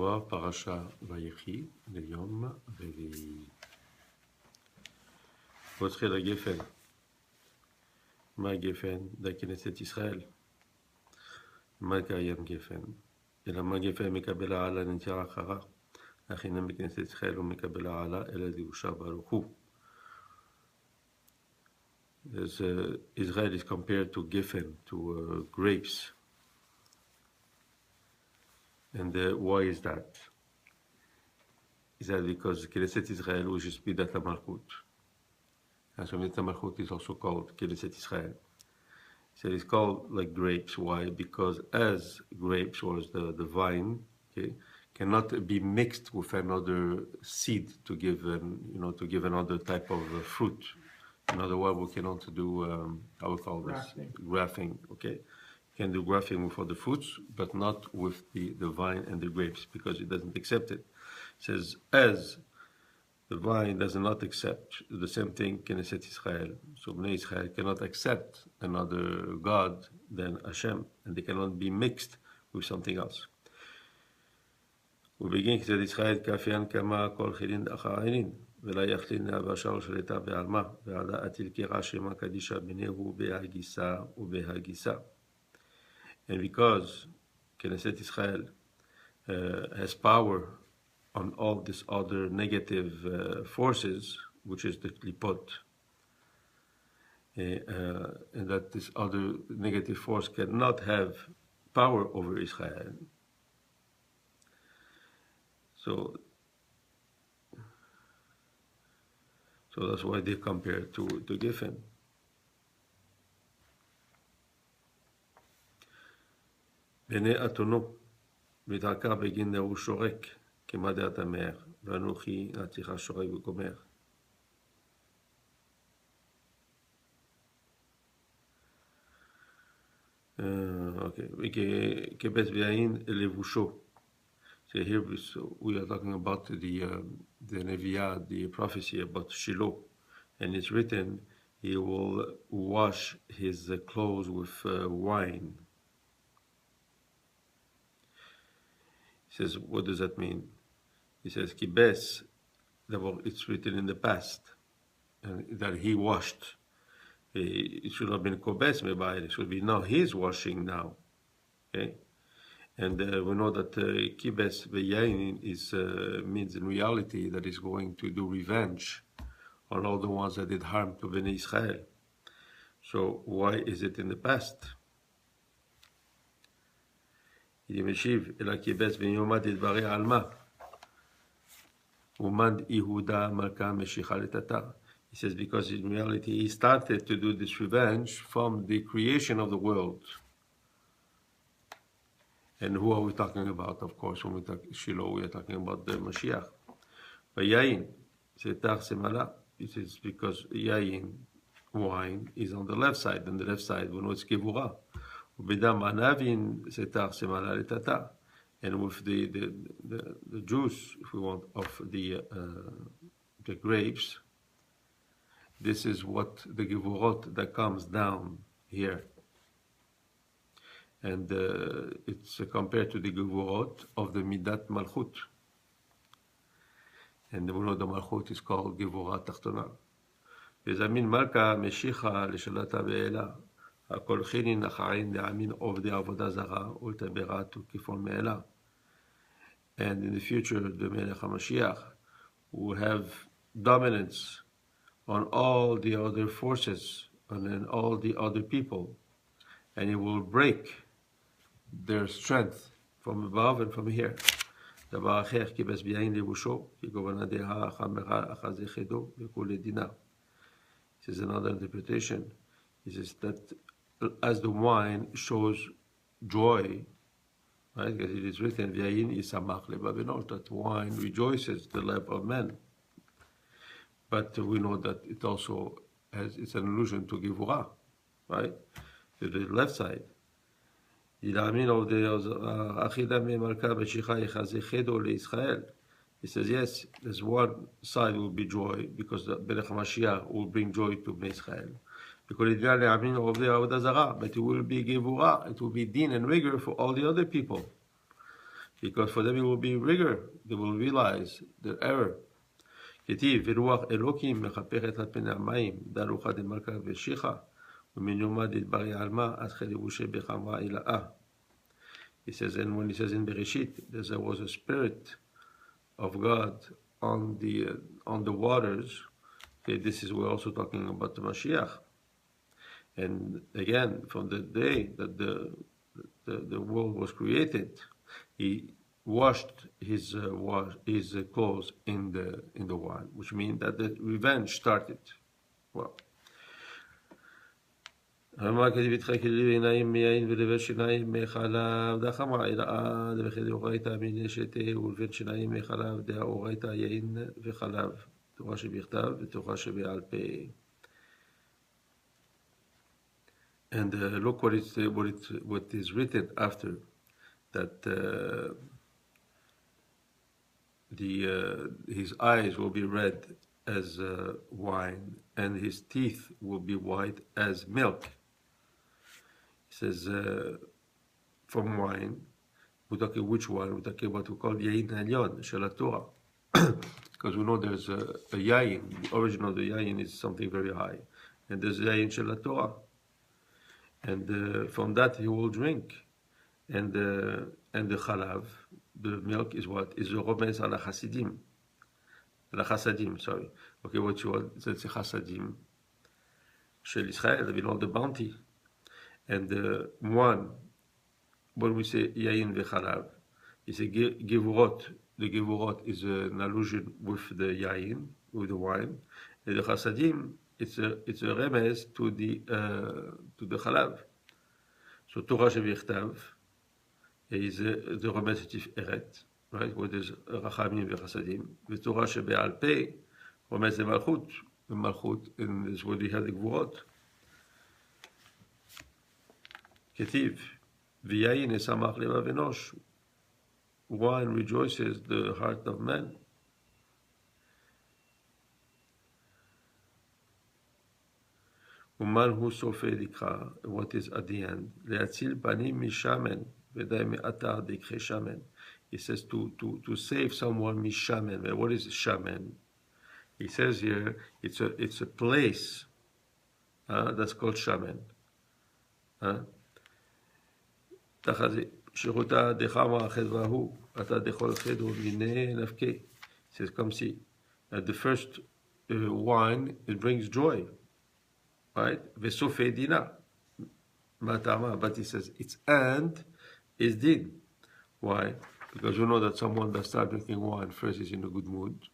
הזוהר, פרשה ויחי, ליום רביעי. בוא נתחיל הגפן. מה הגפן? בכנסת ישראל. מה קיים גפן? אלא מה גפן מקבל העלה נטירה חרה. אך הנה בכנסת ישראל הוא מקבל העלה, אלא דיושה ברוך הוא. Israel is compared to geffen, to grapes. And why is that? Is that because Knesset Israel, which is Midat HaMalchut, and so Midat HaMalchut is also called Knesset Israel. So it's called like grapes. Why? Because as grapes, or as the vine, okay, cannot be mixed with another seed to give to give another type of fruit. In other words, we cannot do how we call this grafting. Okay, you can do grafting with other fruits, but not with the vine and the grapes, because it doesn't accept it. It says as the vine does not accept the same thing Knesset Israel. So Bnei Israel cannot accept another God than Hashem, and they cannot be mixed with something else. ובגין כנסת ישראל כאפיין כמה כל חילין אחר עינין, ולא יכלין להבשה ושלטה בעלמה, ועדה עתיל קירה שמה קדישה ביניהו בהגיסה ובהגיסה. And because Knesset Israel has power on all these other negative forces, which is the klipot, and that this other negative force cannot have power over Israel. So that's why they compare to Geffen. בני אתונו, מתעקר בגין הוא שורק, כמדעת המאר, ואנוכי נתיך שורק וגומר. כבית ויין לבושו. So here we are talking about the Neviah, the prophecy about Shiloh, and it's written, he will wash his clothes with wine. He says, what does that mean? He says, Kibes, it's written in the past, and that he washed. It should have been Kobes Mebail, it should be now, he's washing now. Okay? And we know that Kibes Vayehi means in reality that he's going to do revenge on all the ones that did harm to Bnei Israel. So why is it in the past? Yemeshiv ela Kibes V'yomad Idbarei Alma Umad Yehuda Malka Meshicha Letata. He says because in reality he started to do this revenge from the creation of the world. And who are we talking about? Of course, when we talk Shiloh, we are talking about the Mashiach. But Yain, Setar Semala, it is because Yain, wine, is on the left side. On the left side, we know it's Kivura. Ubedam Anavin, Setar Semala Letata. And with the juice, if we want, of the grapes, this is what the Givurot that comes down here. And it's compared to the Gevurot of the Midat Malchut. And we know the Malchut is called Gevurah Tachtona. Vezamin Malka Meshicha Leshalata Be'ela Hakol Chinin Achain De'amin Ovdei Avodah Zara Ulta Beratu Kifon Me'ela. And in the future, the Melech HaMashiach will have dominance on all the other forces and then all the other people. And he will break their strength from above and from here. This is another interpretation. He says that as the wine shows joy, right? Because it is written, that wine rejoices the love of men. But we know that it also it's an allusion to Givurah, right? To the left side. He says, yes, there's one side will be joy, because the Melech HaMashiach will bring joy to Bnei Israel. But it will be Gevurah, it will be din and rigor for all the other people. because for them it will be rigor, they will realize their error. כתיב, ורוח אלוקים מכפרת על פני המים, דרוכה דמלכה ושיחה, ומנומד ידברי עלמה, עד חליבושי בחמרה אילאה. He says, and when he says in Bereshit, there was a spirit of God on the waters. Okay, this is, we're also talking about the Mashiach. And again, from the day that the world was created, he washed his clothes in the wine, which means that the revenge started. Well, אמר כתיב יתחק לי עיניים מיין ולבן שיניים מחלב דחמה אלאה דבחד אורייתא מן שתה ולבן שיניים מחלב דאורייתא יין וחלב תורה שבכתב ותורה שבעל פה. And look what is written after that. His eyes will be red as wine, and his teeth will be white as milk. He says, from wine, we're talking which wine? We're talking about what we call Yain Elyon, Shel Torah. Because we know there's a Yain, the origin of the Yain is something very high. And there's Yain Shel Torah. And from that he will drink. And the Chalav, the milk, is what? Is the Romez ala Chasidim. Ala Chasadim, sorry. Okay, what you want? That's the Chasadim. Shel Israel, they belong the bounty. And one, when we say Yain v'Chalav, it's a Gevurot. The Gevurot is an allusion with the Yain, with the wine. And the Chasadim, it's a remez to the Chalav. So Torah shebichtav is the remez eret, right? Where there's Rachamim v'Chasadim. The Torah shebe'al peh, remez the Malchut. The Malchut, and this is where we have the Gevurot. כתיב, ויין ישמח לבב אנוש. Wine rejoices the heart of man. ומן הוא סופה לקחה, what is at the end, להציל פנים משמן, ודאי מאתר דקחי שמן. He says to save someone mishamen. What is shaman? He says here, it's a place that's called shaman. שירותה דחמה חדווה הוא, אתה דכל חדו מיני נפקי. It says, come see, the first wine, it brings joy, right? וסופי דינה. מה טעמה? But he says, its end is din. Why? Because you know that someone that starts drinking wine first is in a good mood,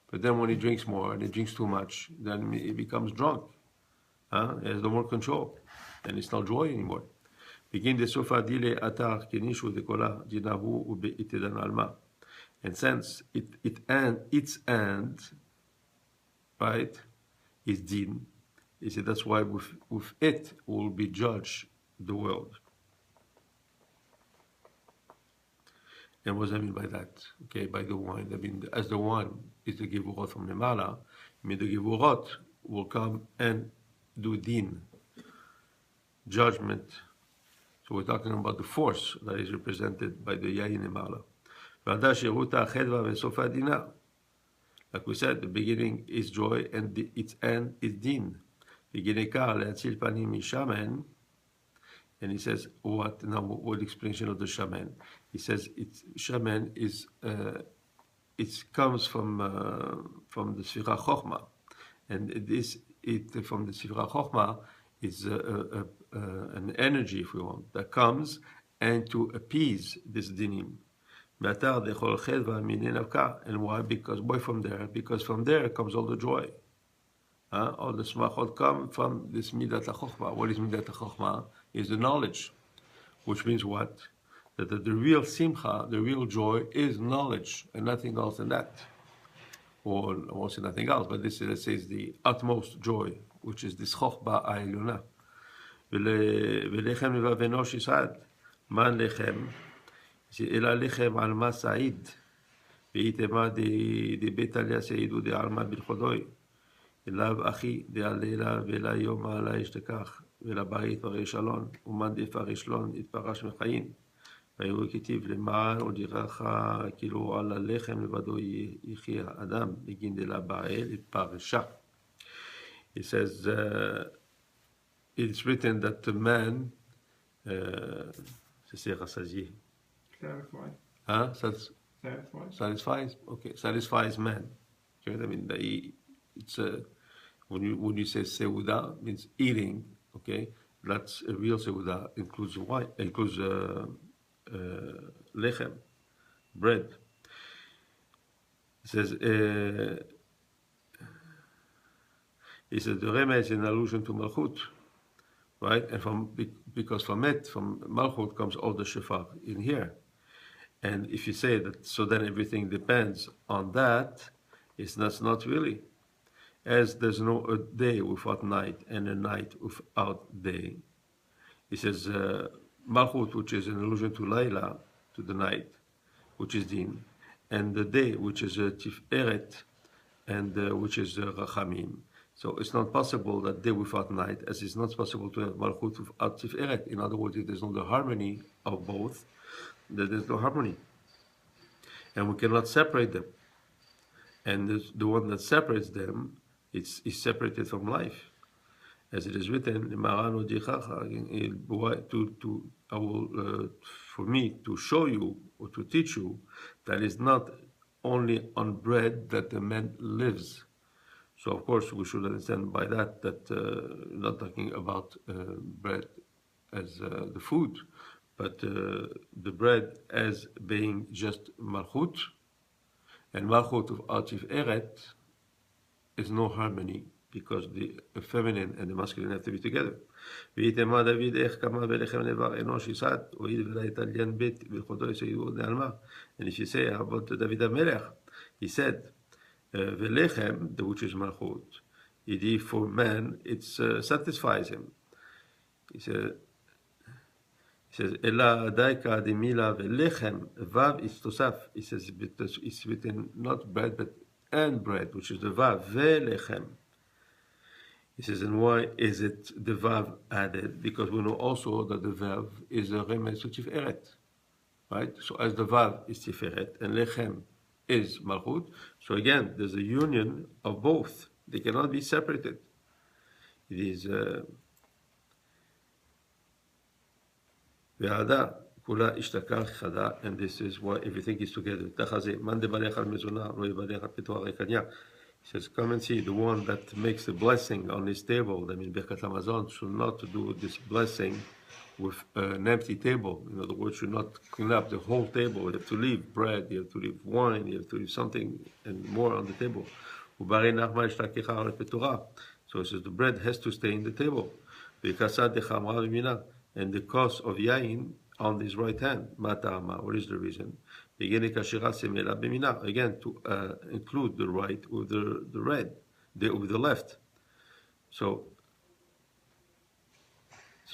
but then when he drinks more and he drinks too much, then he becomes drunk. He has no more control, and it's not joy anymore. begin the sofa dile atar kenishu dekola dinahu ube itedan alma. And since its end, right, is din, he said that's why with it will be judged the world. And what does I mean by that? Okay, by the wine. I mean, as the wine is the gevurot from Lemala, I mean the gevurot will come and do din, judgment. So we're talking about the force that is represented by the yain Lemala. Like we said, the beginning is joy and its end is din. And he says, what now? What explanation of the shaman? He says, shaman is it comes from the Sfira Chochma, and from the Sfira Chochma is an energy, if we want, that comes and to appease this dinim. And why? Because from there comes all the joy. All the smachot come from this midat ha-chochma. What is midat ha-chochma? Is the knowledge, which means what? That the real simcha, the real joy, is knowledge and nothing else than that. Or I won't say nothing else, but this, let's say, is the utmost joy, which is this chochba ha'eluna. V'lechem levav enosh yisad, man lechem, ela lechem alma sa'id, ve'itema de betalia sa'idu de alma bilchodoi. אליו אחי דעלילה ואלה יום העלה ישתכח ולבית פרש אלון ומאן דפרש לון יתפרש מחיים ויהיו כתיב למען הודיעך כאילו על הלחם לבדו יחיה האדם בגין דלבעל התפרשה. He says, it's written that the man, c'est rassasié. Satisfies? Okay, satisfies man. Okay, I mean, it's when you say seuda, means eating, okay, that's a real seuda, includes wine, includes lechem, bread. It says, the Rema is an allusion to Malchut, right? And because from Malchut comes all the shofar in here. And if you say that, so then everything depends on that, that's not really. As there's no a day without night and a night without day. He says, Malchut, which is an allusion to Layla, to the night, which is Din, and the day, which is Tiferet, and which is Rachamim. So it's not possible that day without night, as it's not possible to have Malchut without Tiferet. In other words, if there's no the harmony of both, then there's no harmony. And we cannot separate them. And the one that separates them, is separated from life. As it is written, for me to show you or to teach you that it's not only on bread that the man lives. So of course we should understand by that not talking about bread as the food, but the bread as being just malchut, and malchut of atif eret is no harmony because the feminine and the masculine have to be together. And if you say about David HaMelech, he said, Velechem, which is malchut, for man, it satisfies him. He says, Ela daika de mila velechem, vav istosaf. He says, it's written not bread, but and bread, which is the vav, velechem. He says, and why is it the vav added? Because we know also that the vav is a remez to tiferet, right? So as the vav is tiferet and lechem is malchut, so again, there's a union of both. They cannot be separated. It is ve'ada kula ishtakal chada, and this is why everything is together. Tachaze man debarech al mezuna lo yibarech al pituah rekanya. He says, come and see the one that makes the blessing on his table. I mean, Birkat Hamazon should not do this blessing with an empty table. In other words, should not clean up the whole table. You have to leave bread, you have to leave wine, you have to leave something and more on the table. So he says, the bread has to stay in the table. And the cause of yain on his right hand. What is the reason? Again, to include the right with the red, with the left. So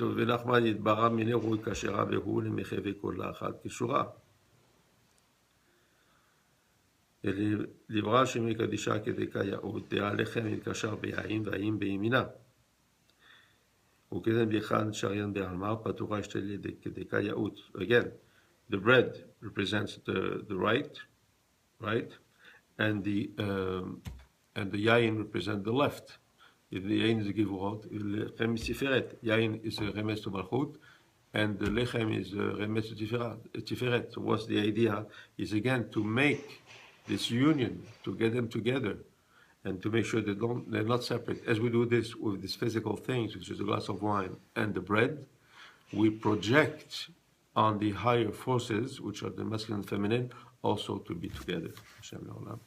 ונחמן יתברא מיני רוי כשרה והוא למחווה כל לאחת כשורה. לברא שמי קדישה כדקה יאות, דעה לחם יתקשר ביין והאיים בימינה. וכדן ביחד שריין בעלמה, פתורה ישתלי כדקה יאות. Again, the bread represents the right, and the yain represents the left. If the yain is a givurot, lechem is tiferet. Yain is a remes to malchut, and the lechem is a remes to tiferet. So what's the idea? Is again to make this union, to get them together, and to make sure they're not separate. As we do this with these physical things, which is a glass of wine and the bread, we project on the higher forces, which are the masculine and feminine, also to be together. Hashem Le'olam.